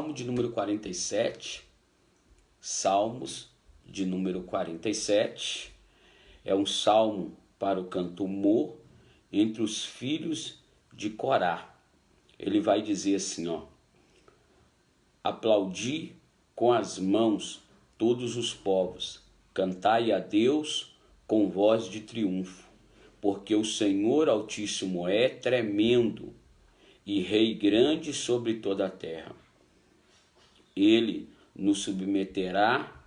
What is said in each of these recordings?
Salmo de número 47, Salmos de número 47, é um salmo para o cantor entre os filhos de Corá. Ele vai dizer assim, aplaudi com as mãos todos os povos, cantai a Deus com voz de triunfo, porque o Senhor Altíssimo é tremendo e Rei grande sobre toda a terra. Ele nos submeterá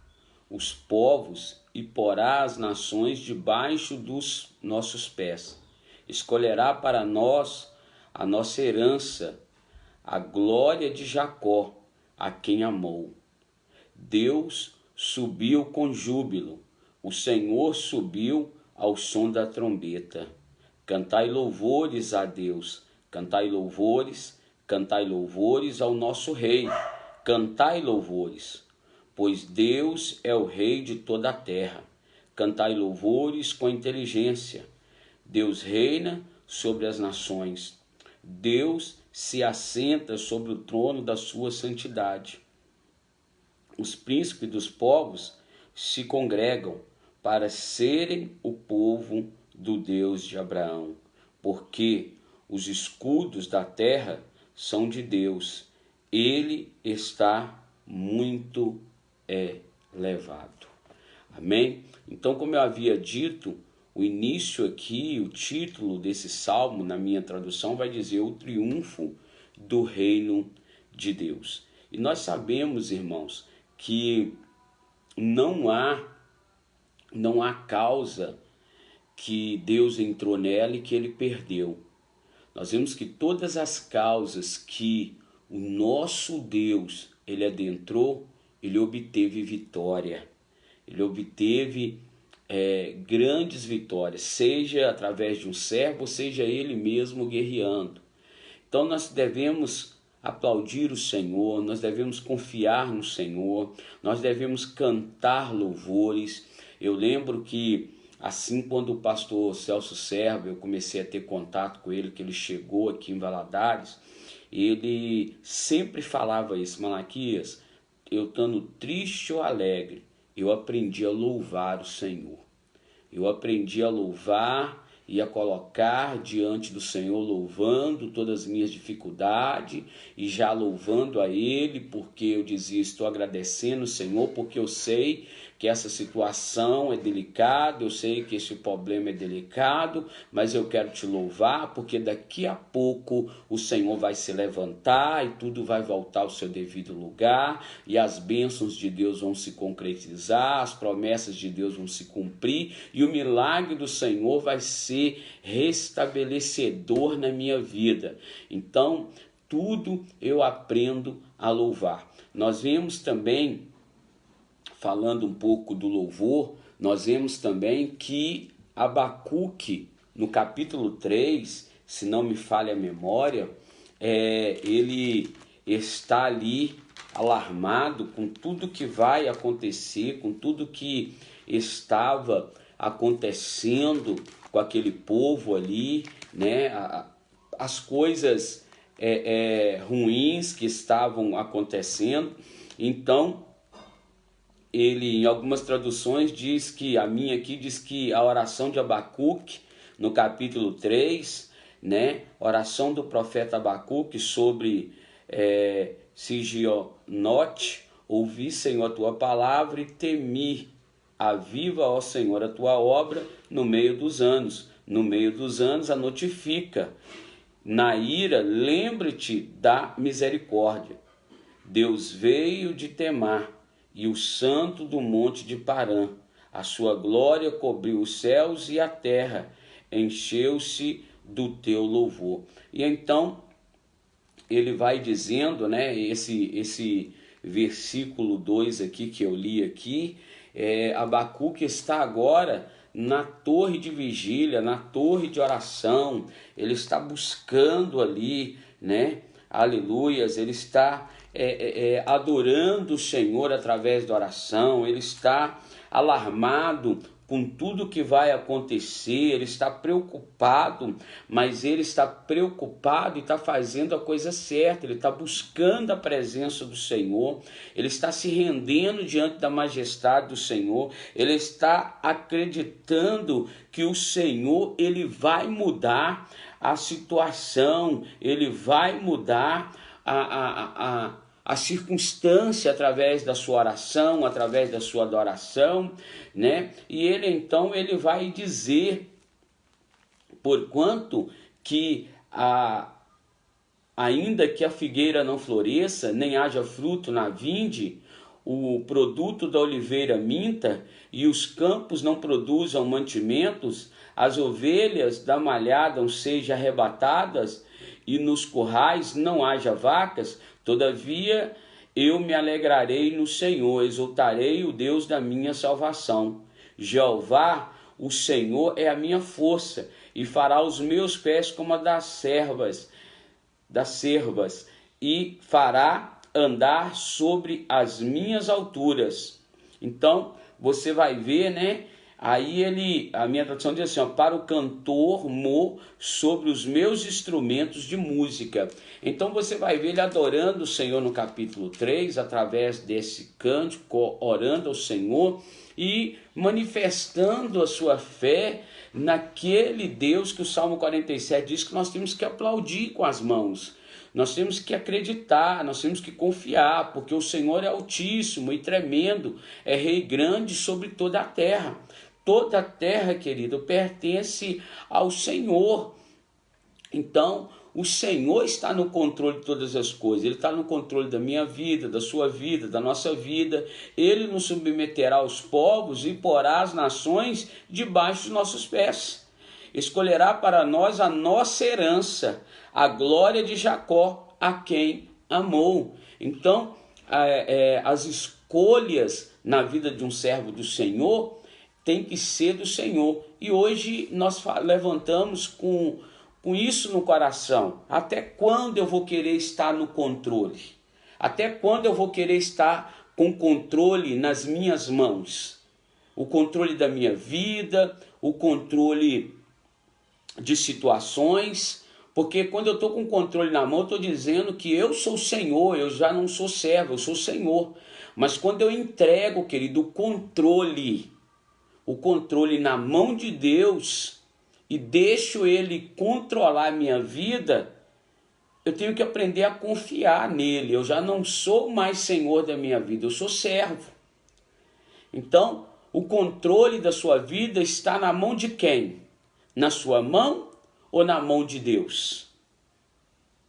os povos e porá as nações debaixo dos nossos pés. Escolherá para nós a nossa herança, a glória de Jacó, a quem amou. Deus subiu com júbilo, o Senhor subiu ao som da trombeta. Cantai louvores a Deus, cantai louvores ao nosso Rei, cantai louvores, pois Deus é o Rei de toda a terra. Cantai louvores com inteligência. Deus reina sobre as nações. Deus se assenta sobre o trono da sua santidade. Os príncipes dos povos se congregam para serem o povo do Deus de Abraão, porque os escudos da terra são de Deus. Ele está muito elevado. Amém? Então, como eu havia dito, o início aqui, o título desse salmo, na minha tradução, vai dizer o triunfo do reino de Deus. E nós sabemos, irmãos, que não há causa que Deus entrou nela e que ele perdeu. Nós vemos que todas as causas que o nosso Deus ele adentrou, ele obteve vitória. Ele obteve grandes vitórias, seja através de um servo, seja ele mesmo guerreando. Então nós devemos aplaudir o Senhor, nós devemos confiar no Senhor, nós devemos cantar louvores. Eu lembro que assim, quando o pastor Celso Servo, eu comecei a ter contato com ele, que ele chegou aqui em Valadares, ele sempre falava isso: Malaquias, eu estando triste ou alegre, eu aprendi a louvar o Senhor. Eu aprendi a louvar e a colocar diante do Senhor, louvando todas as minhas dificuldades e já louvando a Ele, porque eu dizia, estou agradecendo o Senhor, porque eu sei que essa situação é delicada, eu sei que esse problema é delicado, mas eu quero te louvar, porque daqui a pouco o Senhor vai se levantar e tudo vai voltar ao seu devido lugar, e as bênçãos de Deus vão se concretizar, as promessas de Deus vão se cumprir, e o milagre do Senhor vai ser restabelecedor na minha vida. Então, tudo eu aprendo a louvar. Nós vemos também, falando um pouco do louvor, nós vemos também que Abacuque, no capítulo 3, se não me falha a memória, ele está ali alarmado com tudo que vai acontecer, com tudo que estava acontecendo com aquele povo ali, né? As coisas ruins que estavam acontecendo. Então, ele, em algumas traduções, diz que, a minha aqui diz que a oração de Abacuque, no capítulo 3, né, oração do profeta Abacuque sobre Sigionote, ouvi, Senhor, a tua palavra e temi, aviva, ó Senhor, a tua obra no meio dos anos. No meio dos anos a notifica. Na ira, lembre-te da misericórdia. Deus veio de Temar, e o santo do monte de Parã. A sua glória cobriu os céus e a terra encheu-se do teu louvor. E então ele vai dizendo, né, esse versículo 2 aqui que eu li aqui, Abacuque está agora na torre de vigília, na torre de oração. Ele está buscando ali, né, aleluias, ele está adorando o Senhor através da oração, ele está alarmado com tudo que vai acontecer, ele está preocupado, mas ele está preocupado e está fazendo a coisa certa, ele está buscando a presença do Senhor, ele está se rendendo diante da majestade do Senhor, ele está acreditando que o Senhor, ele vai mudar a situação, ele vai mudar a circunstância através da sua oração, através da sua adoração, né? E ele então ele vai dizer, porquanto que ainda que a figueira não floresça, nem haja fruto na vinde, o produto da oliveira minta, e os campos não produzam mantimentos, as ovelhas da malhada sejam arrebatadas, e nos currais não haja vacas, todavia eu me alegrarei no Senhor, exultarei o Deus da minha salvação. Jeová, o Senhor, é a minha força, e fará os meus pés como a das servas, e fará andar sobre as minhas alturas. Então, você vai ver, né? Aí a minha tradução diz assim, ó, para o cantor sobre os meus instrumentos de música. Então você vai ver ele adorando o Senhor no capítulo 3, através desse cântico, orando ao Senhor e manifestando a sua fé naquele Deus que o Salmo 47 diz que nós temos que aplaudir com as mãos. Nós temos que acreditar, nós temos que confiar, porque o Senhor é altíssimo e tremendo, é rei grande sobre toda a terra. Toda a terra, querido, pertence ao Senhor. Então, o Senhor está no controle de todas as coisas. Ele está no controle da minha vida, da sua vida, da nossa vida. Ele nos submeterá aos povos e porá as nações debaixo dos nossos pés. Escolherá para nós a nossa herança, a glória de Jacó, a quem amou. Então, as escolhas na vida de um servo do Senhor tem que ser do Senhor. E hoje nós levantamos com isso no coração. Até quando eu vou querer estar no controle? Até quando eu vou querer estar com controle nas minhas mãos? O controle da minha vida, o controle de situações. Porque quando eu estou com o controle na mão, eu estou dizendo que eu sou o Senhor, eu já não sou servo, eu sou o Senhor. Mas quando eu entrego, querido, o controle na mão de Deus e deixo Ele controlar a minha vida, eu tenho que aprender a confiar nele. Eu já não sou mais Senhor da minha vida, eu sou servo. Então, o controle da sua vida está na mão de quem? Na sua mão ou na mão de Deus?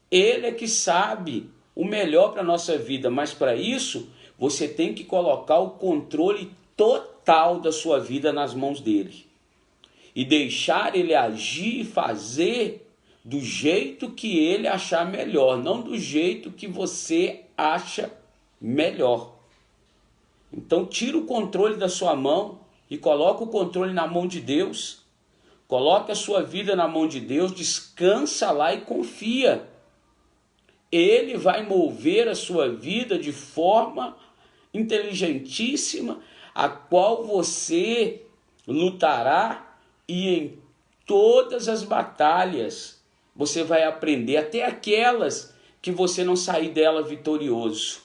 Ele é que sabe o melhor para a nossa vida, mas para isso você tem que colocar o controle total da sua vida nas mãos dele e deixar ele agir e fazer do jeito que ele achar melhor, não do jeito que você acha melhor. Então tira o controle da sua mão e coloca o controle na mão de Deus. Coloque a sua vida na mão de Deus, descansa lá e confia. Ele vai mover a sua vida de forma inteligentíssima, a qual você lutará, e em todas as batalhas você vai aprender, até aquelas que você não sair dela vitorioso.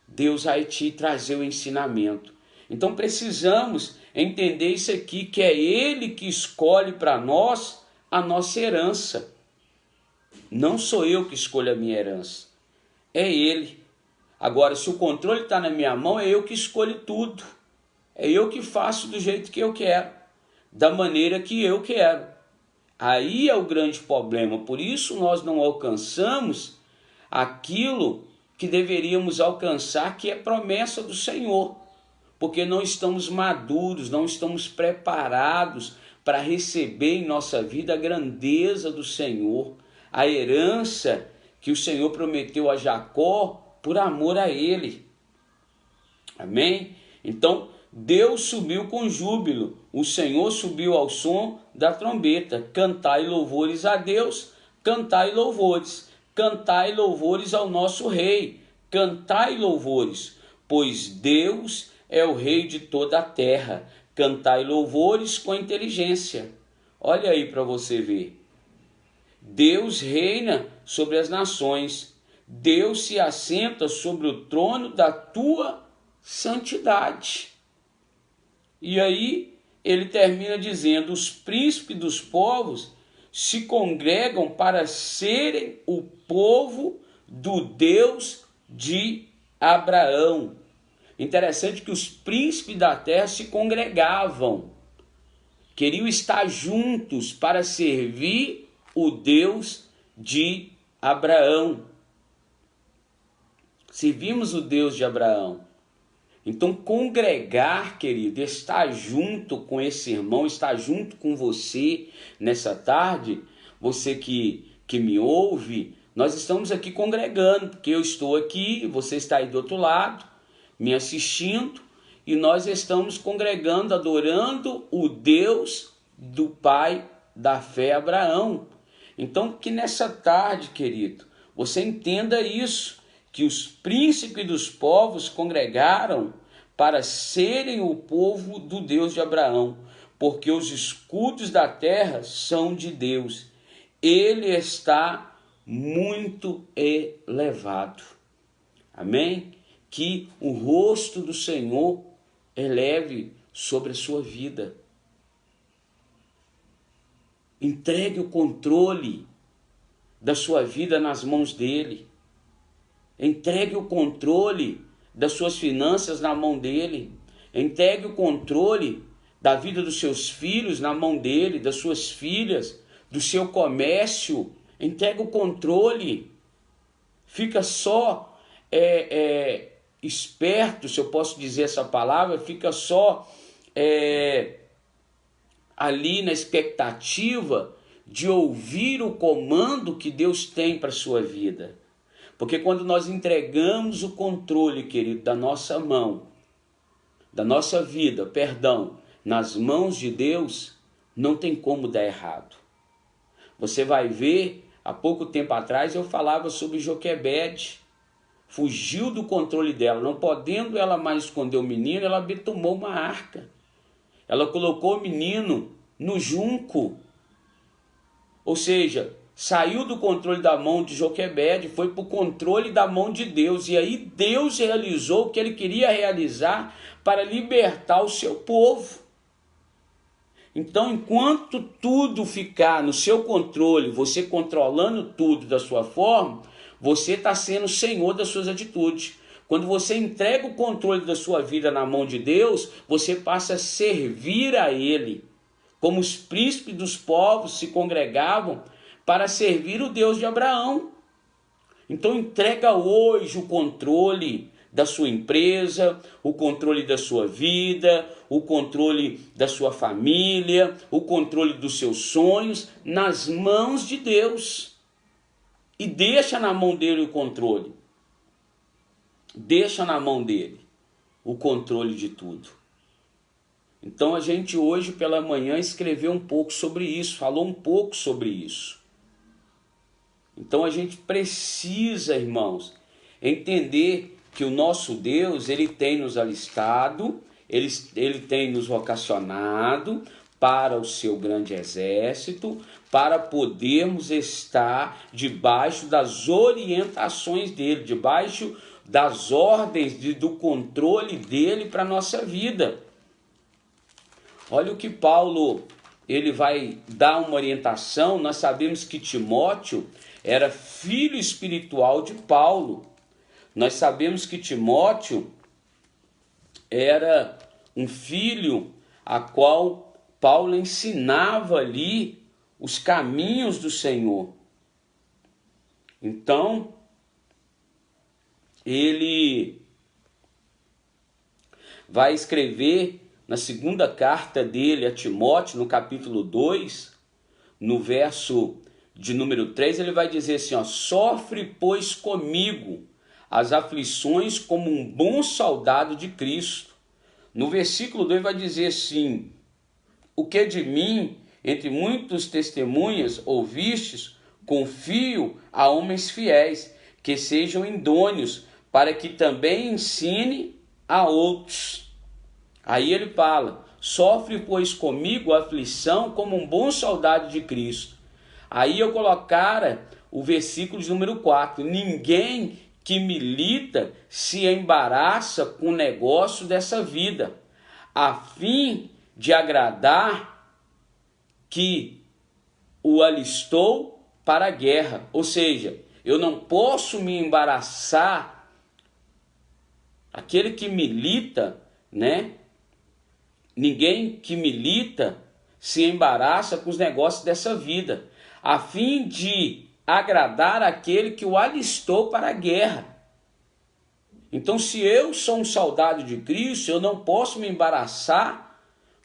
Deus vai te trazer o ensinamento. Então precisamos entender isso aqui, que é Ele que escolhe para nós a nossa herança. Não sou eu que escolho a minha herança, é Ele. Agora, se o controle está na minha mão, é eu que escolho tudo. É eu que faço do jeito que eu quero, da maneira que eu quero. Aí é o grande problema. Por isso nós não alcançamos aquilo que deveríamos alcançar, que é promessa do Senhor. Porque não estamos maduros, não estamos preparados para receber em nossa vida a grandeza do Senhor, a herança que o Senhor prometeu a Jacó por amor a ele. Amém? Então, Deus subiu com júbilo, o Senhor subiu ao som da trombeta. Cantai louvores a Deus, cantai louvores ao nosso Rei, cantai louvores, pois Deus é o Rei de toda a terra. cantai louvores com inteligência. Olha aí para você ver. Deus reina sobre as nações. Deus se assenta sobre o trono da tua santidade. E aí ele termina dizendo: os príncipes dos povos se congregam para serem o povo do Deus de Abraão. Interessante que os príncipes da terra se congregavam, queriam estar juntos para servir o Deus de Abraão. Servimos o Deus de Abraão. Então, congregar, querido, estar junto com esse irmão, estar junto com você nessa tarde, você que me ouve, nós estamos aqui congregando, porque eu estou aqui, você está aí do outro lado, me assistindo, e nós estamos congregando, adorando o Deus do pai da fé, Abraão. Então, que nessa tarde, querido, você entenda isso, que os príncipes dos povos congregaram para serem o povo do Deus de Abraão, porque os escudos da terra são de Deus. Ele está muito elevado. Amém? Que o rosto do Senhor eleve sobre a sua vida. Entregue o controle da sua vida nas mãos dele. Entregue o controle das suas finanças na mão dele. Entregue o controle da vida dos seus filhos na mão dele, das suas filhas, do seu comércio. Entregue o controle. Fica só esperto, se eu posso dizer essa palavra, fica só ali na expectativa de ouvir o comando que Deus tem para a sua vida. Porque quando nós entregamos o controle, querido, da nossa mão, da nossa vida, nas mãos de Deus, não tem como dar errado. Você vai ver, há pouco tempo atrás eu falava sobre Joquebede. Fugiu do controle dela, não podendo ela mais esconder o menino, ela betumou uma arca. Ela colocou o menino no junco. Ou seja, saiu do controle da mão de Joquebede, foi para o controle da mão de Deus. E aí Deus realizou o que ele queria realizar para libertar o seu povo. Então, enquanto tudo ficar no seu controle, você controlando tudo da sua forma, você está sendo senhor das suas atitudes. Quando você entrega o controle da sua vida na mão de Deus, você passa a servir a Ele. Como os príncipes dos povos se congregavam para servir o Deus de Abraão. Então entrega hoje o controle da sua empresa, o controle da sua vida, o controle da sua família, o controle dos seus sonhos nas mãos de Deus. E deixa na mão dele o controle. Deixa na mão dele o controle de tudo. Então a gente hoje pela manhã escreveu um pouco sobre isso, falou um pouco sobre isso. Então a gente precisa, irmãos, entender que o nosso Deus, ele tem nos alistado, ele tem nos vocacionado para o seu grande exército, para podermos estar debaixo das orientações dele, debaixo das ordens do controle dele para a nossa vida. Olha o que Paulo, ele vai dar uma orientação. Nós sabemos que Timóteo era filho espiritual de Paulo. Nós sabemos que Timóteo era um filho a qual Paulo ensinava ali os caminhos do Senhor. Então, ele vai escrever na segunda carta dele a Timóteo, no capítulo 2, no verso de número 3, ele vai dizer assim, ó: sofre, pois, comigo as aflições como um bom soldado de Cristo. No versículo 2 vai dizer assim: o que de mim, entre muitos testemunhas, ouvistes, confio a homens fiéis, que sejam idôneos, para que também ensine a outros. Aí ele fala: sofre, pois, comigo aflição como um bom soldado de Cristo. Aí eu colocara o versículo de número 4. Ninguém que milita se embaraça com o negócio dessa vida, a fim de agradar que o alistou para a guerra. Ou seja, eu não posso me embaraçar. Aquele que milita, né? Ninguém que milita se embaraça com os negócios dessa vida, a fim de agradar aquele que o alistou para a guerra. Então, se eu sou um soldado de Cristo, eu não posso me embaraçar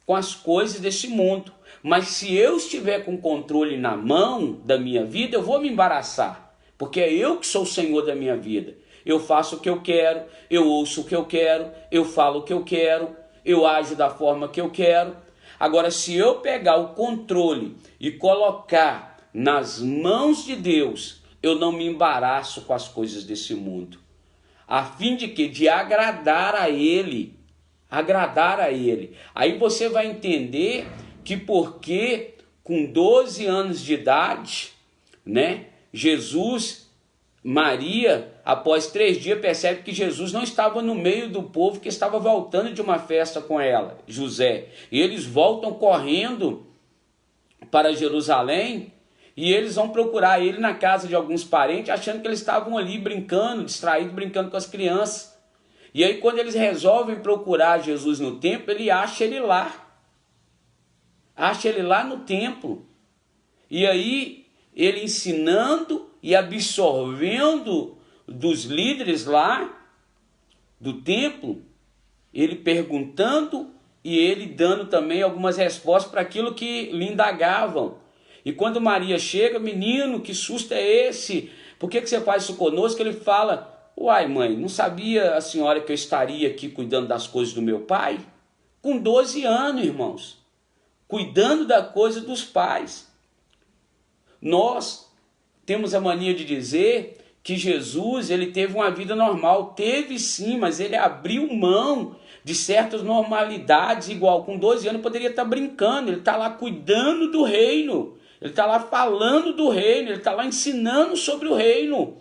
com as coisas desse mundo. Mas se eu estiver com o controle na mão da minha vida, eu vou me embaraçar, porque é eu que sou o Senhor da minha vida. Eu faço o que eu quero, eu ouço o que eu quero, eu falo o que eu quero, eu ajo da forma que eu quero. Agora, se eu pegar o controle e colocar nas mãos de Deus, eu não me embaraço com as coisas desse mundo. A fim de que? De agradar a Ele. Agradar a Ele. Aí você vai entender que porque com 12 anos de idade, né, Maria, após 3 dias, percebe que Jesus não estava no meio do povo que estava voltando de uma festa com ela, José. E eles voltam correndo para Jerusalém e eles vão procurar ele na casa de alguns parentes, achando que eles estavam ali brincando, distraídos, brincando com as crianças. E aí quando eles resolvem procurar Jesus no templo, ele acha ele lá. Acha ele lá no templo. E aí ele ensinando e absorvendo dos líderes lá do templo, ele perguntando e ele dando também algumas respostas para aquilo que lhe indagavam. E quando Maria chega, menino, que susto é esse? Por que você faz isso conosco? Ele fala, uai mãe, não sabia a senhora que eu estaria aqui cuidando das coisas do meu pai? Com 12 anos, irmãos, cuidando da coisa dos pais. Nós temos a mania de dizer que Jesus, ele teve uma vida normal. Teve sim, mas ele abriu mão de certas normalidades, igual com 12 anos poderia estar brincando. Ele está lá cuidando do reino. Ele está lá falando do reino. Ele está lá ensinando sobre o reino.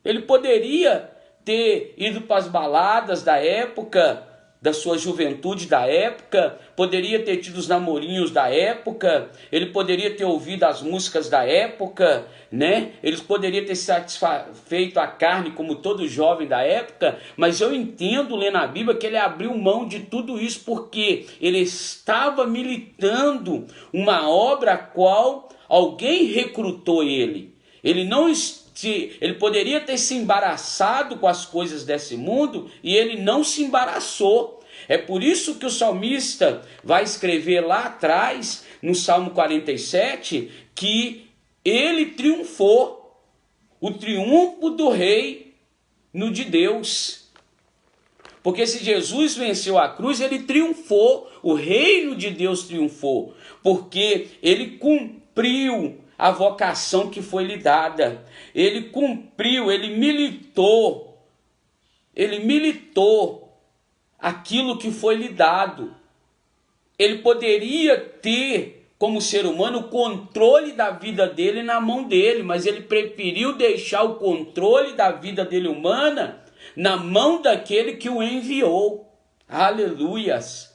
Ele poderia ter ido para as baladas da época, da sua juventude da época, poderia ter tido os namorinhos da época, ele poderia ter ouvido as músicas da época, né? Ele poderia ter satisfeito a carne como todo jovem da época, mas eu entendo, lendo a Bíblia, que ele abriu mão de tudo isso porque ele estava militando uma obra a qual alguém recrutou ele. Ele poderia ter se embaraçado com as coisas desse mundo e ele não se embaraçou. É por isso que o salmista vai escrever lá atrás, no Salmo 47, que ele triunfou, o triunfo do rei no de Deus. Porque se Jesus venceu a cruz, ele triunfou, o reino de Deus triunfou, porque ele cumpriu a vocação que foi lhe dada. Ele cumpriu, ele militou aquilo que foi lhe dado. Ele poderia ter, como ser humano, o controle da vida dele na mão dele, mas ele preferiu deixar o controle da vida dele humana na mão daquele que o enviou. Aleluias!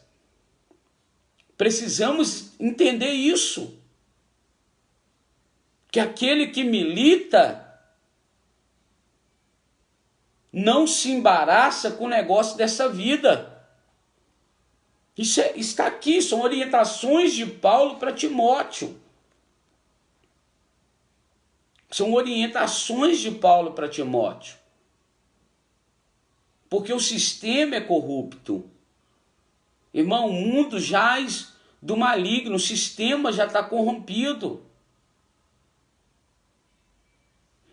Precisamos entender isso. Que aquele que milita não se embaraça com o negócio dessa vida. Isso está aqui, são orientações de Paulo para Timóteo. São orientações de Paulo para Timóteo. Porque o sistema é corrupto. Irmão, o mundo jaz do maligno, o sistema já está corrompido.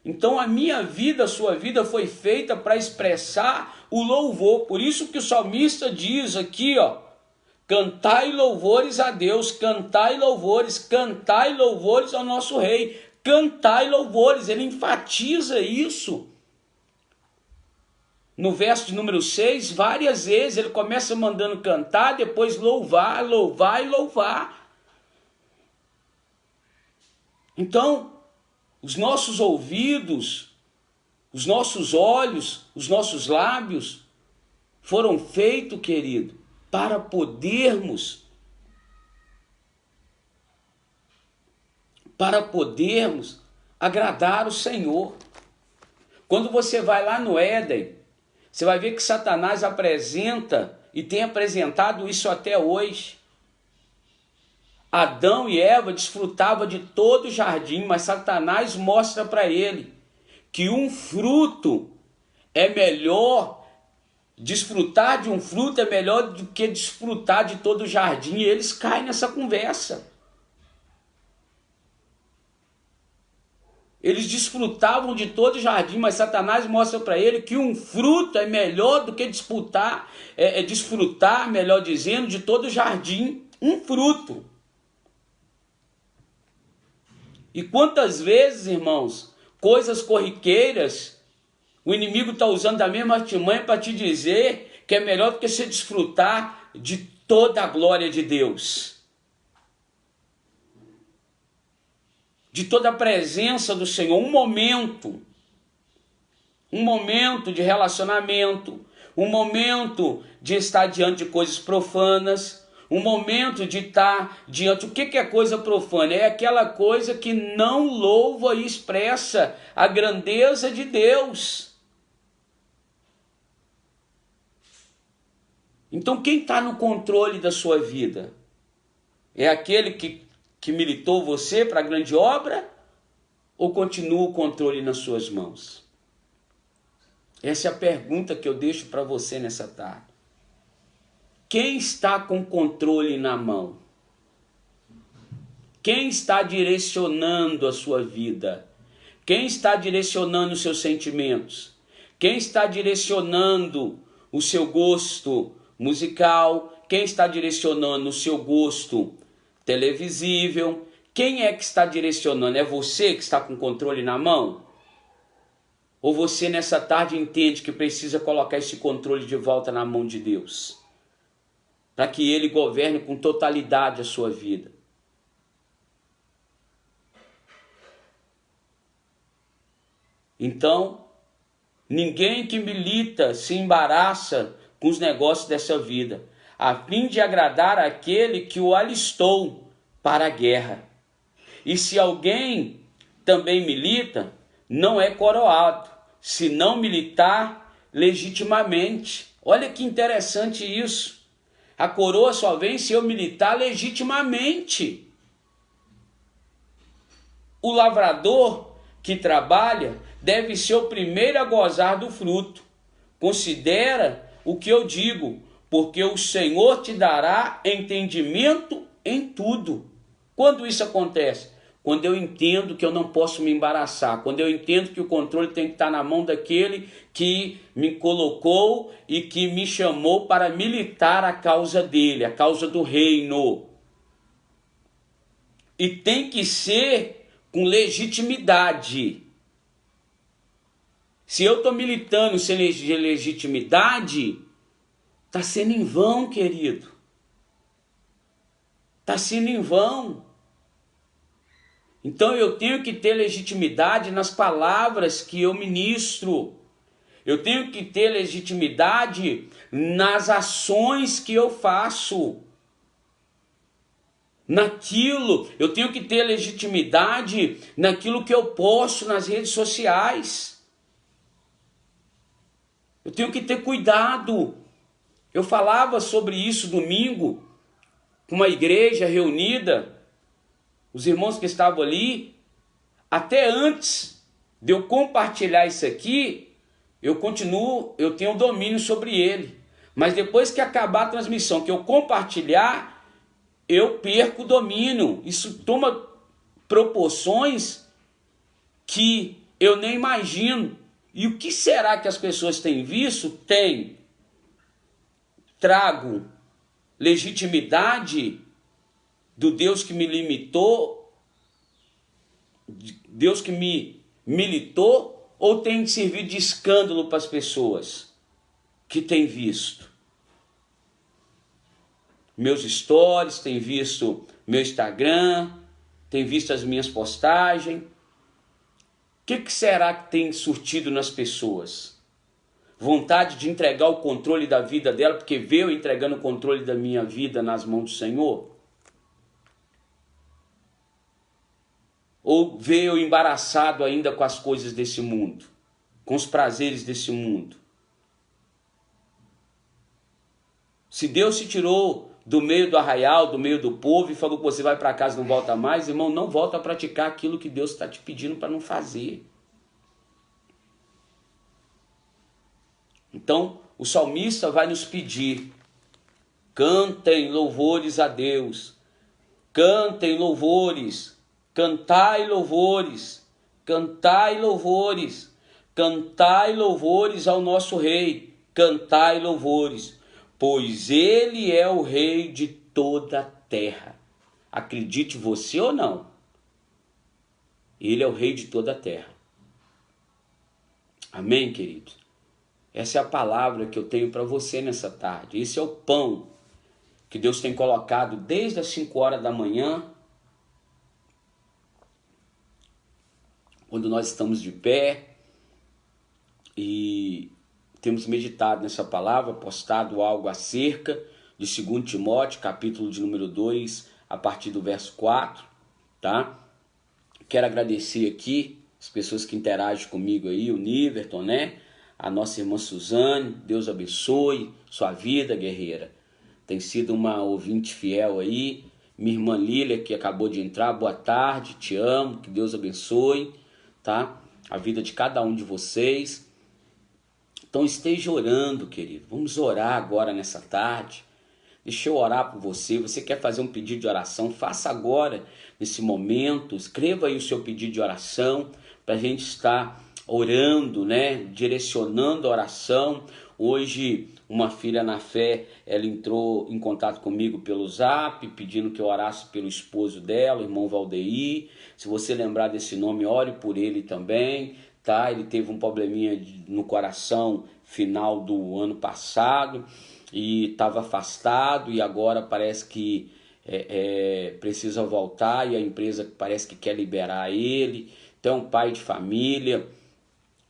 Então a minha vida, a sua vida foi feita para expressar o louvor. Por isso que o salmista diz aqui, ó, cantai louvores a Deus, cantai louvores ao nosso rei, cantai louvores. Ele enfatiza isso. No verso de número 6, várias vezes ele começa mandando cantar, depois louvar, louvar e louvar. Então, os nossos ouvidos, os nossos olhos, os nossos lábios foram feitos, querido, para podermos agradar o Senhor. Quando você vai lá no Éden, você vai ver que Satanás apresenta e tem apresentado isso até hoje. Adão e Eva desfrutavam de todo o jardim, mas Satanás mostra para ele que um fruto é melhor, desfrutar de um fruto é melhor do que desfrutar de todo o jardim, e eles caem nessa conversa. Eles desfrutavam de todo o jardim, mas Satanás mostra para ele que um fruto é melhor do que desfrutar, melhor dizendo, de todo o jardim. Um fruto. E quantas vezes, irmãos, coisas corriqueiras, o inimigo está usando a mesma artimanha para te dizer que é melhor do que você desfrutar de toda a glória de Deus. De toda a presença do Senhor. Um momento de relacionamento, um momento de estar diante de coisas profanas, um momento de estar diante... O que é coisa profana? É aquela coisa que não louva e expressa a grandeza de Deus. Então quem está no controle da sua vida? É aquele que militou você para a grande obra? Ou continua o controle nas suas mãos? Essa é a pergunta que eu deixo para você nessa tarde. Quem está com o controle na mão? Quem está direcionando a sua vida? Quem está direcionando os seus sentimentos? Quem está direcionando o seu gosto musical? Quem está direcionando o seu gosto televisível? Quem é que está direcionando? É você que está com o controle na mão? Ou você nessa tarde entende que precisa colocar esse controle de volta na mão de Deus? Para que Ele governe com totalidade a sua vida. Então, ninguém que milita se embaraça com os negócios dessa vida, a fim de agradar aquele que o alistou para a guerra. E se alguém também milita, não é coroado, se não militar legitimamente. Olha que interessante isso. A coroa só vem se eu militar legitimamente. O lavrador que trabalha deve ser o primeiro a gozar do fruto. Considera o que eu digo, porque o Senhor te dará entendimento em tudo. Quando isso acontece? Quando eu entendo que eu não posso me embaraçar, quando eu entendo que o controle tem que estar na mão daquele que me colocou e que me chamou para militar a causa dele, a causa do reino. E tem que ser com legitimidade. Se eu estou militando sem legitimidade, está sendo em vão, querido. Está sendo em vão. Então eu tenho que ter legitimidade nas palavras que eu ministro. Eu tenho que ter legitimidade nas ações que eu faço. Naquilo, eu tenho que ter legitimidade naquilo que eu posto nas redes sociais. Eu tenho que ter cuidado. Eu falava sobre isso domingo, com uma igreja reunida, os irmãos que estavam ali, até antes de eu compartilhar isso aqui, eu tenho domínio sobre ele. Mas depois que acabar a transmissão, que eu compartilhar, eu perco o domínio. Isso toma proporções que eu nem imagino. E o que será que as pessoas têm visto? Trago legitimidade do Deus que me limitou, Deus que me militou, ou tem servido de escândalo para as pessoas? que tem visto meus stories, tem visto meu Instagram, tem visto as minhas postagens? O que será que tem surtido nas pessoas? Vontade de entregar o controle da vida dela, porque vê eu entregando o controle da minha vida nas mãos do Senhor? Ou vê eu embaraçado ainda com as coisas desse mundo, com os prazeres desse mundo? Se Deus se tirou do meio do arraial, do meio do povo, e falou que você vai para casa e não volta mais, irmão, não volta a praticar aquilo que Deus está te pedindo para não fazer. Então, o salmista vai nos pedir: cantem louvores a Deus, cantem louvores, cantai louvores, cantai louvores, cantai louvores ao nosso Rei, cantai louvores, pois Ele é o Rei de toda a terra. Acredite você ou não, Ele é o Rei de toda a terra. Amém, queridos? Essa é a palavra que eu tenho para você nessa tarde. Esse é o pão que Deus tem colocado desde as 5 horas da manhã, quando nós estamos de pé e temos meditado nessa palavra, postado algo acerca de 2 Timóteo, capítulo de número 2, a partir do verso 4, tá? Quero agradecer aqui as pessoas que interagem comigo aí, o Niverton, né? A nossa irmã Suzane, Deus abençoe sua vida, guerreira. Tem sido uma ouvinte fiel aí. Minha irmã Lília, que acabou de entrar, boa tarde, te amo, que Deus abençoe, tá? A vida de cada um de vocês. Então esteja orando, querido. Vamos orar agora nessa tarde. Deixa eu orar por você. Você quer fazer um pedido de oração? Faça agora, nesse momento. Escreva aí o seu pedido de oração para a gente estar orando, né? Direcionando a oração. Hoje, uma filha na fé, ela entrou em contato comigo pelo Zap, pedindo que eu orasse pelo esposo dela, o irmão Valdeir. Se você lembrar desse nome, ore por ele também, tá? Ele teve um probleminha no coração final do ano passado e estava afastado, e agora parece que precisa voltar, e a empresa parece que quer liberar ele. Então, um pai de família,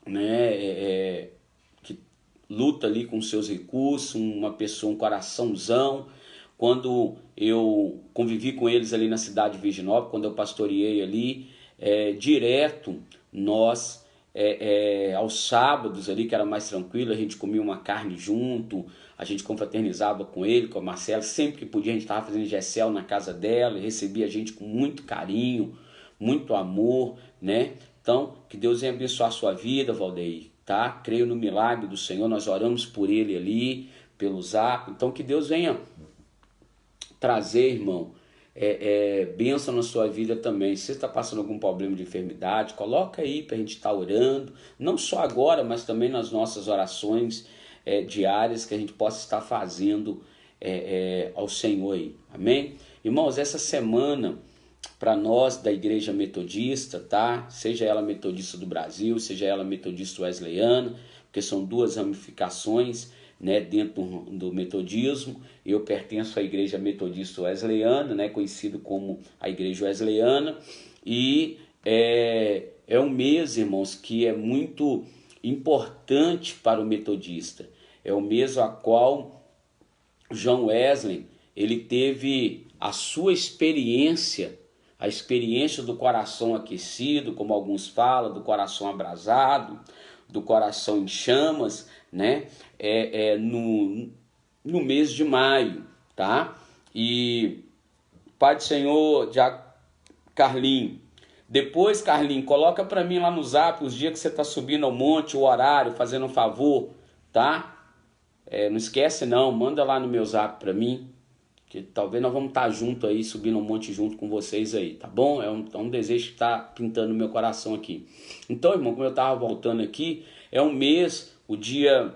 né, que luta ali com seus recursos, uma pessoa, um coraçãozão. Quando eu convivi com eles ali na cidade de Virginópolis, quando eu pastoreei ali, direto nós, aos sábados ali, que era mais tranquilo, a gente comia uma carne junto, a gente confraternizava com ele, com a Marcela, sempre que podia a gente estava fazendo gessel na casa dela, recebia a gente com muito carinho, muito amor, né? Então, que Deus venha abençoar a sua vida, Valdeir, tá? Creio no milagre do Senhor, nós oramos por ele ali, pelo Zap. Então, que Deus venha trazer, irmão, bênção na sua vida também. Se você está passando algum problema de enfermidade, coloca aí para a gente estar orando, não só agora, mas também nas nossas orações diárias que a gente possa estar fazendo ao Senhor aí, amém? Irmãos, essa semana, para nós da Igreja Metodista, tá? Seja ela Metodista do Brasil, seja ela Metodista Wesleyana, porque são duas ramificações, né, dentro do metodismo. Eu pertenço à Igreja Metodista Wesleyana, né, conhecido como a Igreja Wesleyana, e é um mês, irmãos, que é muito importante para o metodista. É o mês a qual John Wesley, ele teve a sua experiência, a experiência do coração aquecido, como alguns falam, do coração abrasado, do coração em chamas, né? No mês de maio, tá? E Pai do Senhor, já Carlinho, depois, Carlinho, coloca para mim lá no Zap os dias que você tá subindo ao monte, o horário, fazendo um favor, tá? Não esquece não, manda lá no meu Zap para mim, que talvez nós vamos estar junto aí, subindo um monte junto com vocês aí, tá bom? É um desejo que está pintando no meu coração aqui. Então, irmão, como eu estava voltando aqui, é um mês, o dia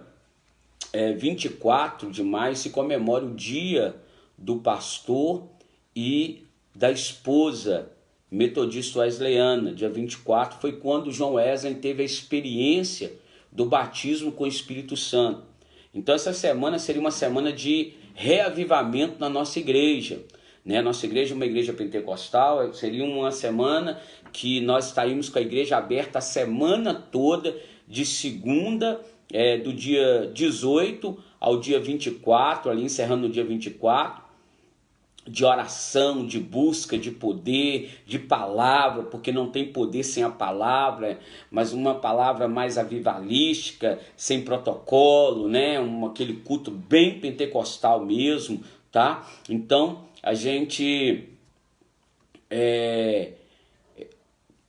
24 de maio, se comemora o dia do pastor e da esposa metodista wesleyana. Dia 24 foi quando John Wesley teve a experiência do batismo com o Espírito Santo. Então essa semana seria uma semana de reavivamento na nossa igreja, né? Nossa igreja é uma igreja pentecostal, seria uma semana que nós estaríamos com a igreja aberta a semana toda, de segunda, do dia 18 ao dia 24, ali encerrando no dia 24, de oração, de busca de poder, de palavra, porque não tem poder sem a palavra, mas uma palavra mais avivalística, sem protocolo, né? Aquele culto bem pentecostal mesmo, tá? Então, a gente,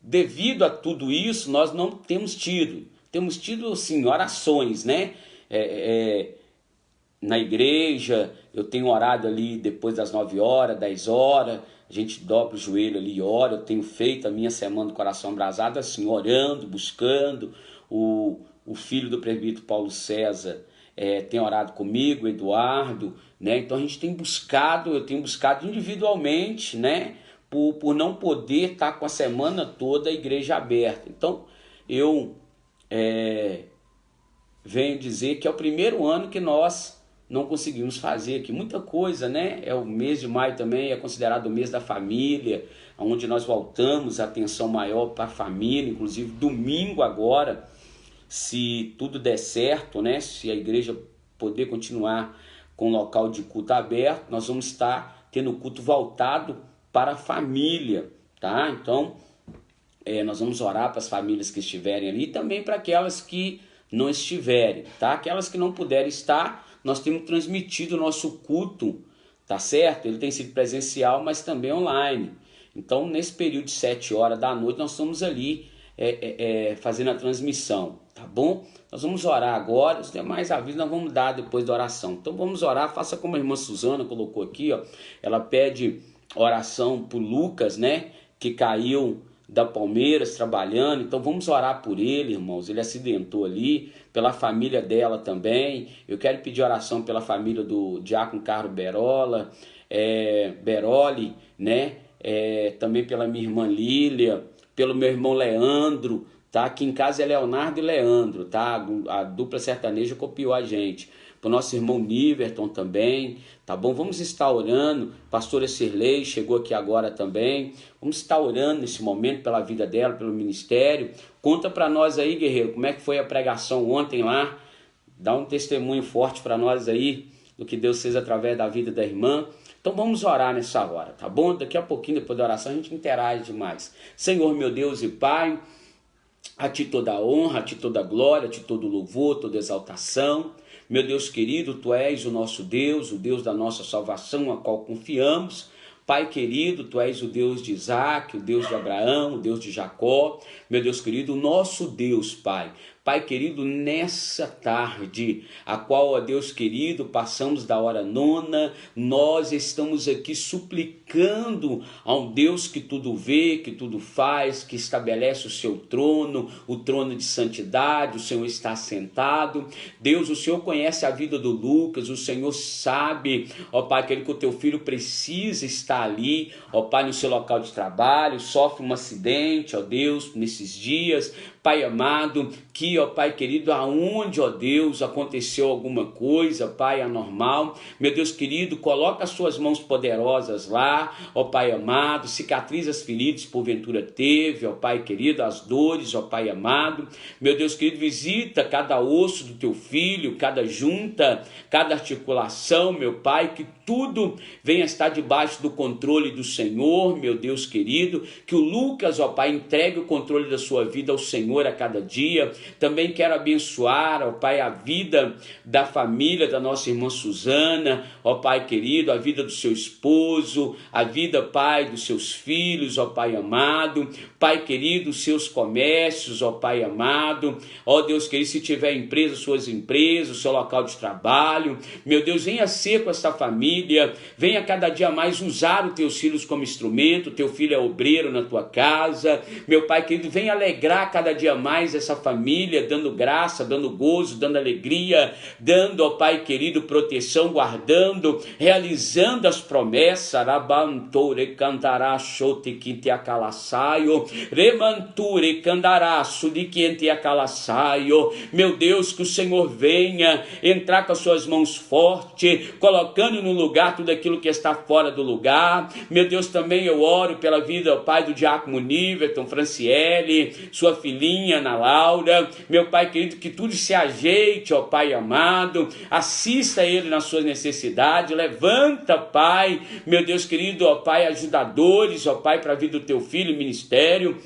devido a tudo isso, nós não temos tido, assim, orações, né? Na igreja, eu tenho orado ali depois das 9 horas, 10 horas, a gente dobra o joelho ali e ora. Eu tenho feito a minha semana do coração abrasado assim, orando, buscando. O filho do presbítero Paulo César tem orado comigo, o Eduardo, né? Então a gente tem buscado, eu tenho buscado individualmente, né? Por não poder estar com a semana toda a igreja aberta. Então eu venho dizer que é o primeiro ano que nós não conseguimos fazer aqui muita coisa, né? O mês de maio também é considerado o mês da família, onde nós voltamos a atenção maior para a família, inclusive domingo agora, se tudo der certo, né? Se a igreja poder continuar com o local de culto aberto, nós vamos estar tendo culto voltado para a família, tá? Então, nós vamos orar para as famílias que estiverem ali e também para aquelas que não estiverem, tá? Aquelas que não puderem estar, nós temos transmitido o nosso culto, tá certo? Ele tem sido presencial, mas também online. Então, nesse período de 7 horas da noite, nós estamos ali fazendo a transmissão, tá bom? Nós vamos orar agora, os demais avisos nós vamos dar depois da oração. Então, vamos orar, faça como a irmã Suzana colocou aqui, ó. Ela pede oração por Lucas, né? Que caiu da Palmeiras trabalhando. Então vamos orar por ele, irmãos. Ele acidentou ali, pela família dela também. Eu quero pedir oração pela família do Diácono Carlos Beroli, né? Também pela minha irmã Lília, pelo meu irmão Leandro, tá? Aqui em casa é Leonardo e Leandro, tá? A dupla sertaneja copiou a gente. Para o nosso irmão Niverton também, tá bom? Vamos estar orando. Pastora Cirlei chegou aqui agora também. Vamos estar orando nesse momento pela vida dela, pelo ministério. Conta para nós aí, guerreiro, como é que foi a pregação ontem lá. Dá um testemunho forte para nós aí do que Deus fez através da vida da irmã. Então vamos orar nessa hora, tá bom? Daqui a pouquinho, depois da oração, a gente interage demais. Senhor, meu Deus e Pai, a Ti toda a honra, a Ti toda a glória, a Ti todo o louvor, toda a exaltação. Meu Deus querido, Tu és o nosso Deus, o Deus da nossa salvação, a qual confiamos. Pai querido, Tu és o Deus de Isaac, o Deus de Abraão, o Deus de Jacó. Meu Deus querido, o nosso Deus, Pai. Pai querido, nessa tarde, a qual, ó Deus querido, passamos da hora nona, nós estamos aqui suplicando ao Deus que tudo vê, que tudo faz, que estabelece o seu trono, o trono de santidade. O Senhor está sentado. Deus, o Senhor conhece a vida do Lucas, o Senhor sabe, ó Pai, que o teu filho precisa estar ali, ó Pai, no seu local de trabalho, sofre um acidente, ó Deus, nesses dias. Pai amado, que, ó Pai querido, aonde, ó Deus, aconteceu alguma coisa, Pai, anormal, meu Deus querido, coloca as suas mãos poderosas lá, ó Pai amado, cicatriza as feridas porventura teve, ó Pai querido, as dores, ó Pai amado, meu Deus querido, visita cada osso do teu filho, cada junta, cada articulação, meu Pai, que tudo venha estar debaixo do controle do Senhor, meu Deus querido, que o Lucas, ó Pai, entregue o controle da sua vida ao Senhor a cada dia. Também quero abençoar, ó Pai, a vida da família da nossa irmã Suzana, ó Pai querido, a vida do seu esposo, a vida, Pai, dos seus filhos, ó Pai amado, Pai querido, os seus comércios, ó Pai amado, ó Deus querido, se tiver empresa, suas empresas, o seu local de trabalho, meu Deus, venha ser com essa família, venha cada dia mais usar os teus filhos como instrumento. Teu filho é obreiro na tua casa, meu Pai querido, venha alegrar cada dia mais essa família, família, dando graça, dando gozo, dando alegria, dando, ó Pai querido, proteção, guardando, realizando as promessas. Rabanture cantará chote quinte acalassaio, remanture candará sudi quinte acalassaio. Meu Deus, que o Senhor venha entrar com as suas mãos fortes, colocando no lugar tudo aquilo que está fora do lugar. Meu Deus, também eu oro pela vida, ó Pai, do diácono Niverton, Franciele, sua filhinha Ana Laura. Meu Pai querido, que tudo se ajeite, ó Pai amado, assista ele nas suas necessidades, levanta, Pai, meu Deus querido, ó Pai, ajudadores, ó Pai, para a vida do teu filho, ministério.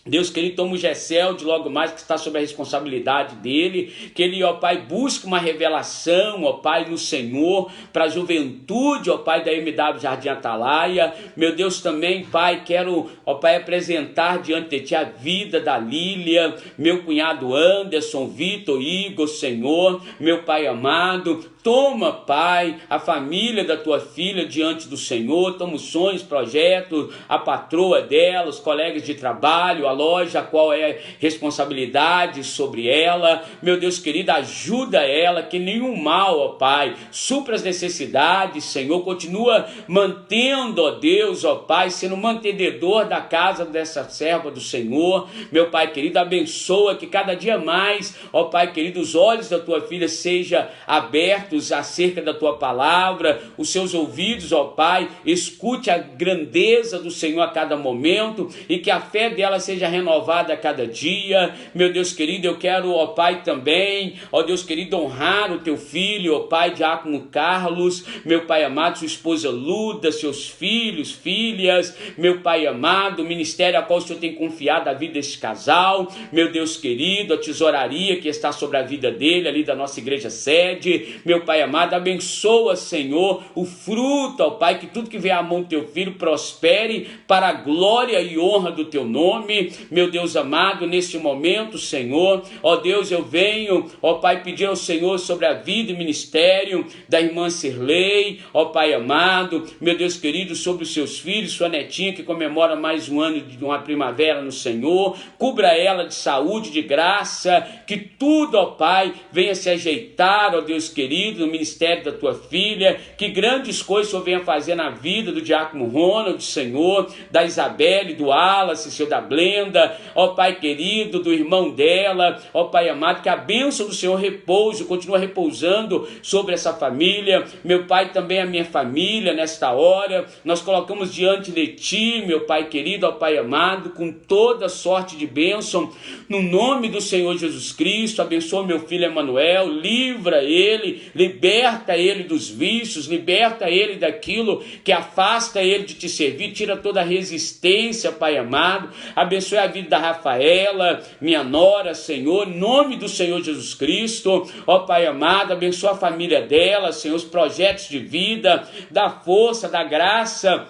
Deus querido, toma o Gessel de logo mais, que está sob a responsabilidade dele, que ele, ó Pai, busque uma revelação, ó Pai, no Senhor, para a juventude, ó Pai, da MW Jardim Atalaia. Meu Deus, também, Pai, quero, ó Pai, apresentar diante de Ti a vida da Lília, meu cunhado Anderson, Vitor, Igor, Senhor, meu Pai amado. Toma, Pai, a família da Tua filha diante do Senhor, toma os sonhos, projetos, a patroa dela, os colegas de trabalho, a loja, qual é responsabilidade sobre ela. Meu Deus querido, ajuda ela, que nenhum mal, ó Pai, supra as necessidades, Senhor, continua mantendo, ó Deus, ó Pai, sendo mantenedor da casa dessa serva do Senhor. Meu Pai querido, abençoa que cada dia mais, ó Pai querido, os olhos da Tua filha sejam abertos acerca da Tua palavra, os seus ouvidos, ó Pai, escute a grandeza do Senhor a cada momento, e que a fé dela seja renovada a cada dia. Meu Deus querido, eu quero, ó Pai, também, ó Deus querido, honrar o Teu filho, ó Pai, diácono Carlos, meu Pai amado, sua esposa Luda, seus filhos, filhas, meu Pai amado, o ministério a qual o Senhor tem confiado a vida desse casal. Meu Deus querido, a tesouraria que está sobre a vida dele, ali da nossa igreja sede. Meu Pai amado, abençoa, Senhor, o fruto, ó Pai, que tudo que vem à mão do Teu filho prospere para a glória e honra do Teu nome. Meu Deus amado, neste momento, Senhor, ó Deus, eu venho, ó Pai, pedir ao Senhor sobre a vida e ministério da irmã Cirlei, ó Pai amado, meu Deus querido, sobre os seus filhos, sua netinha que comemora mais um ano de uma primavera no Senhor. Cubra ela de saúde, de graça, que tudo, ó Pai, venha se ajeitar, ó Deus querido, no ministério da Tua filha, que grandes coisas o Senhor venha fazer na vida do diácono Ronald, Senhor, da Isabelle, do Wallace, Senhor, da Blenda, ó Pai querido, do irmão dela, ó Pai amado, que a bênção do Senhor repouse, continua repousando sobre essa família. Meu Pai, também a minha família, nesta hora, nós colocamos diante de Ti, meu Pai querido, ó Pai amado, com toda sorte de bênção, no nome do Senhor Jesus Cristo. Abençoa meu filho Emanuel, livra ele, liberta ele dos vícios, liberta ele daquilo que afasta ele de Te servir, tira toda a resistência, Pai amado. Abençoe a vida da Rafaela, minha nora, Senhor, em nome do Senhor Jesus Cristo. Ó Pai amado, abençoa a família dela, Senhor, os projetos de vida, dá força, dá graça,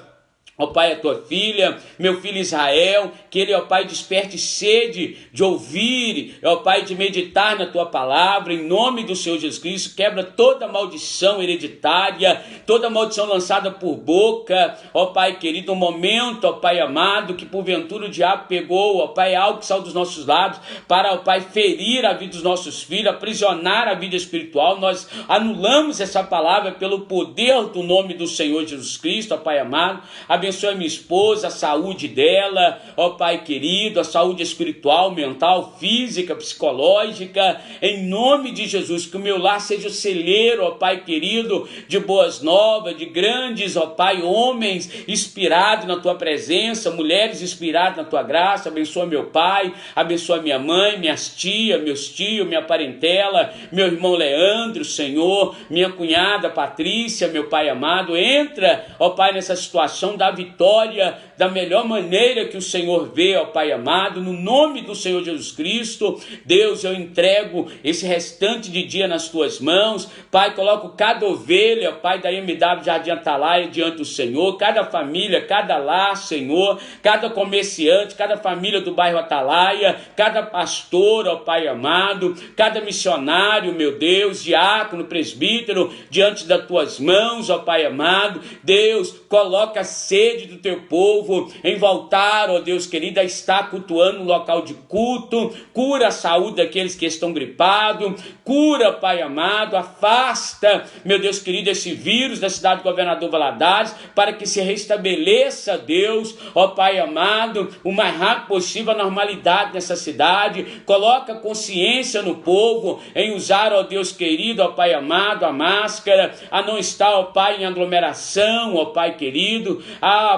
ó Pai, a Tua filha, meu filho Israel, que ele, ó Pai, desperte sede de ouvir, ó Pai, de meditar na Tua palavra, em nome do Senhor Jesus Cristo. Quebra toda maldição hereditária, toda maldição lançada por boca, ó Pai querido, um momento, ó Pai amado, que porventura o diabo pegou, ó Pai, algo que saiu dos nossos lábios, para, ó Pai, ferir a vida dos nossos filhos, aprisionar a vida espiritual. Nós anulamos essa palavra pelo poder do nome do Senhor Jesus Cristo, ó Pai amado. Abençoa minha esposa, a saúde dela, ó Pai querido, a saúde espiritual, mental, física, psicológica, em nome de Jesus. Que o meu lar seja o celeiro, ó Pai querido, de boas novas, de grandes, ó Pai, homens inspirados na Tua presença, mulheres inspiradas na Tua graça. Abençoa meu pai, abençoa minha mãe, minhas tias, meus tios, minha parentela, meu irmão Leandro, Senhor, minha cunhada Patrícia, meu Pai amado. Entra, ó Pai, nessa situação da vitória da melhor maneira que o Senhor vê, ó Pai amado, no nome do Senhor Jesus Cristo. Deus, eu entrego esse restante de dia nas Tuas mãos, Pai. Coloco cada ovelha, ó Pai, da MW Jardim Atalaia diante do Senhor, cada família, cada lar, Senhor, cada comerciante, cada família do bairro Atalaia, cada pastor, ó Pai amado, cada missionário, meu Deus, diácono, presbítero, diante das Tuas mãos, ó Pai amado. Deus, coloca sede sede do teu povo em voltar, ó Deus querido, a estar cultuando no local de culto. Cura a saúde daqueles que estão gripados, cura, Pai amado, afasta, meu Deus querido, esse vírus da cidade do Governador Valadares, para que se restabeleça, Deus, ó Pai amado, o mais rápido possível a normalidade nessa cidade. Coloca consciência no povo em usar, ó Deus querido, ó Pai amado, a máscara, a não estar, ó Pai, em aglomeração, ó Pai querido,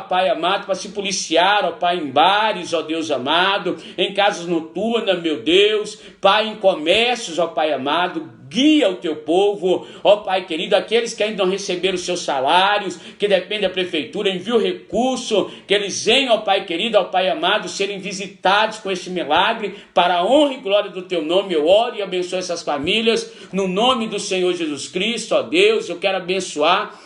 Pai amado, para se policiar, ó Pai, em bares, ó Deus amado, em casas noturnas, meu Deus, Pai, em comércios, ó Pai amado. Guia o teu povo, ó Pai querido, aqueles que ainda não receberam os seus salários, que dependem da prefeitura, envia o recurso, que eles venham, ó Pai querido, ó Pai amado, serem visitados com esse milagre, para a honra e glória do teu nome. Eu oro e abençoo essas famílias, no nome do Senhor Jesus Cristo, ó Deus. Eu quero abençoar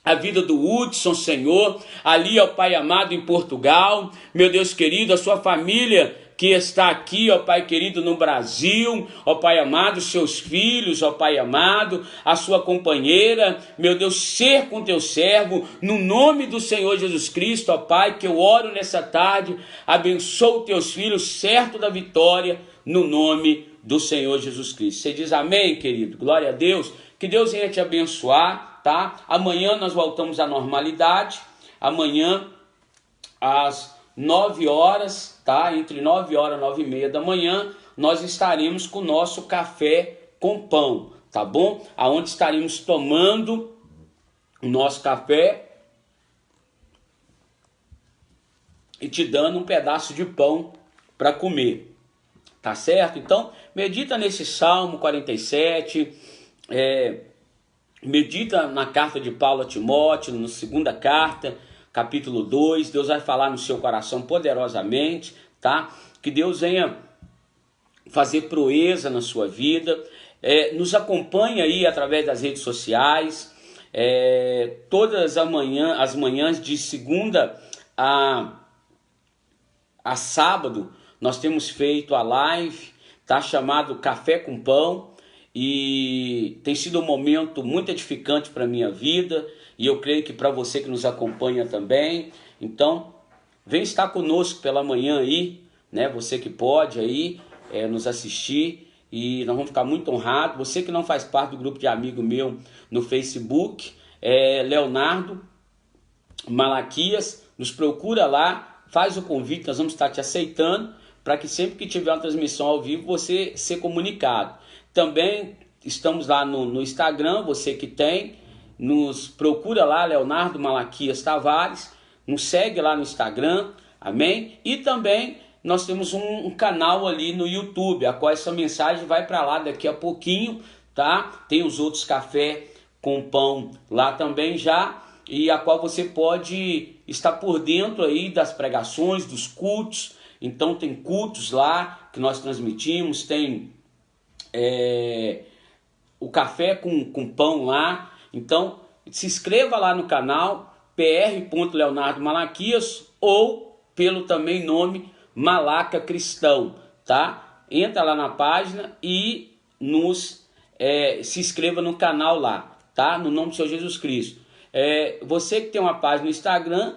a vida do Hudson, Senhor, ali, ó Pai amado, em Portugal, meu Deus querido, a sua família que está aqui, ó Pai querido, no Brasil, ó Pai amado, seus filhos, ó Pai amado, a sua companheira, meu Deus, ser com teu servo, no nome do Senhor Jesus Cristo, ó Pai, que eu oro nessa tarde, abençoo teus filhos, certo da vitória, no nome do Senhor Jesus Cristo. Você diz amém, querido? Glória a Deus, que Deus venha te abençoar, tá? Amanhã nós voltamos à normalidade, amanhã às 9 horas, tá? Entre 9 horas e 9 e meia da manhã, nós estaremos com o nosso café com pão, tá bom? Aonde estaremos tomando o nosso café e te dando um pedaço de pão para comer, tá certo? Então, medita nesse Salmo 47, medita na carta de Paulo a Timóteo, na segunda carta, capítulo 2, Deus vai falar no seu coração poderosamente, tá? Que Deus venha fazer proeza na sua vida, nos acompanha aí através das redes sociais, todas as manhãs de segunda a sábado, nós temos feito a live, tá? Chamado Café com Pão, e tem sido um momento muito edificante para a minha vida, e eu creio que para você que nos acompanha também. Então, vem estar conosco pela manhã aí, né? Você que pode aí nos assistir, e nós vamos ficar muito honrados. Você que não faz parte do grupo de amigo meu no Facebook, Leonardo Malaquias, nos procura lá, faz o convite, nós vamos estar te aceitando, para que sempre que tiver uma transmissão ao vivo, você ser comunicado. Também estamos lá no Instagram, você que tem, nos procura lá, Leonardo Malaquias Tavares, nos segue lá no Instagram, amém? E também nós temos um canal ali no YouTube, a qual essa mensagem vai para lá daqui a pouquinho, tá? Tem os outros café com pão lá também já, e a qual você pode estar por dentro aí das pregações, dos cultos. Então tem cultos lá que nós transmitimos, tem o café com pão lá. Então se inscreva lá no canal pr.leonardo Malaquias, ou pelo também nome Malaca Cristão, tá? Entra lá na página e se inscreva no canal lá, tá? No nome do Senhor Jesus Cristo. Você que tem uma página no Instagram,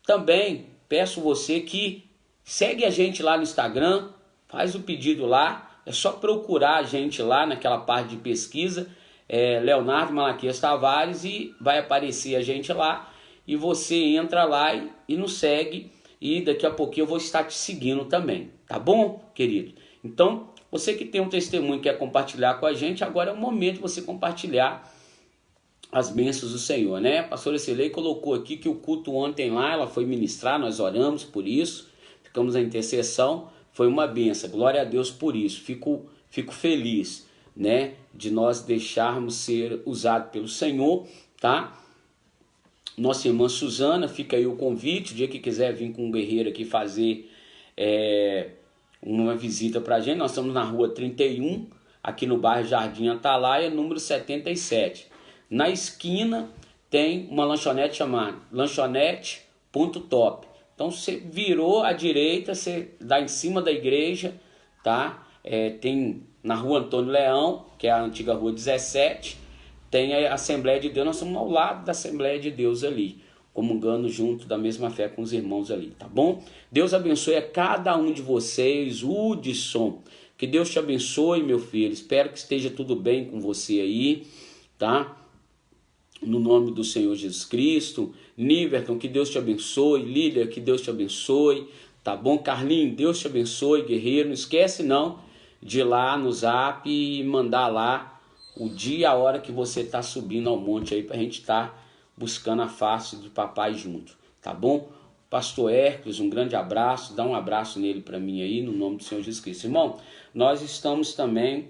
também peço você que segue a gente lá no Instagram, faz o pedido lá, é só procurar a gente lá naquela parte de pesquisa, Leonardo Malaquias Tavares, e vai aparecer a gente lá, e você entra lá e nos segue, e daqui a pouquinho eu vou estar te seguindo também, tá bom, querido? Então, você que tem um testemunho e quer compartilhar com a gente, agora é o momento de você compartilhar as bênçãos do Senhor, né? A pastora Celei colocou aqui que o culto ontem lá, ela foi ministrar, nós oramos por isso, ficamos na intercessão, foi uma bênção, glória a Deus por isso, fico feliz, né, de nós deixarmos ser usado pelo Senhor, tá? Nossa irmã Suzana, fica aí o convite, o dia que quiser vir com um guerreiro aqui fazer uma visita pra gente. Nós estamos na rua 31, aqui no bairro Jardim Atalaia, número 77. Na esquina tem uma lanchonete chamada Lanchonete.top. Então você virou à direita, você dá em cima da igreja, tá? Tem na rua Antônio Leão, que é a antiga rua 17, tem a Assembleia de Deus, nós estamos ao lado da Assembleia de Deus ali. comungando junto da mesma fé com os irmãos ali, tá bom? Deus abençoe a cada um de vocês. Hudson, que Deus te abençoe, meu filho. Espero que esteja tudo bem com você aí, tá? No nome do Senhor Jesus Cristo. Niverton, que Deus te abençoe. Lília, que Deus te abençoe, tá bom? Carlinhos, Deus te abençoe, guerreiro. Não esquece não de ir lá no Zap e mandar lá o dia e a hora que você tá subindo ao monte aí, pra gente tá buscando a face do papai junto, tá bom? Pastor Hércules, um grande abraço, dá um abraço nele para mim aí, no nome do Senhor Jesus Cristo. Irmão, nós estamos também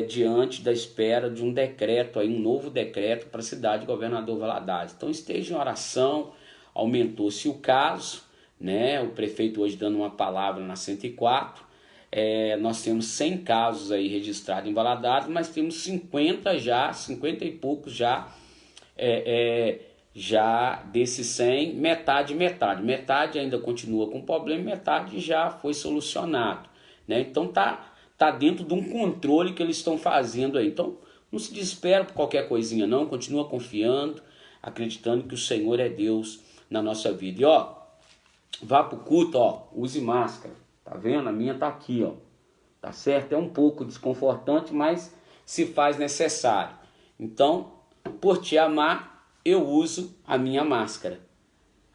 diante da espera de um decreto aí, um novo decreto para a cidade de Governador Valadares. Então esteja em oração, aumentou-se o caso, né? O prefeito hoje dando uma palavra na 104, nós temos 100 casos aí registrados em Valadares, mas temos 50 e poucos já, já desses 100, metade ainda continua com problema, metade já foi solucionado, né? Então tá dentro de um controle que eles estão fazendo aí. Então não se desespera por qualquer coisinha não, continua confiando, acreditando que o Senhor é Deus na nossa vida. E ó, vá pro culto, ó, use máscara, tá vendo? A minha tá aqui, ó, tá certo? É um pouco desconfortante, mas se faz necessário. Então, por te amar, eu uso a minha máscara.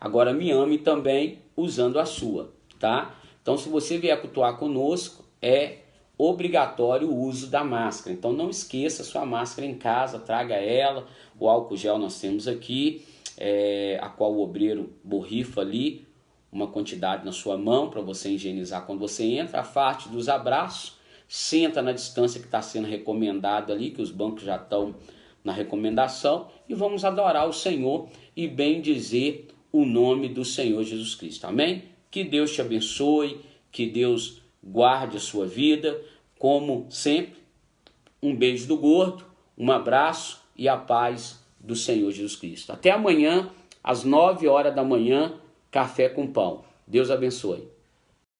Agora me ame também usando a sua, tá? Então se você vier cultuar conosco, é obrigatório o uso da máscara. Então não esqueça a sua máscara em casa, traga ela. O álcool gel nós temos aqui, a qual o obreiro borrifa ali uma quantidade na sua mão para você higienizar quando você entra. Afaste dos abraços, senta na distância que está sendo recomendada ali, que os bancos já estão na recomendação, e vamos adorar o Senhor e bem dizer o nome do Senhor Jesus Cristo. Amém? Que Deus te abençoe, que Deus guarde a sua vida. Como sempre, um beijo do gordo, um abraço e a paz do Senhor Jesus Cristo. Até amanhã, às 9 horas da manhã, café com pão. Deus abençoe.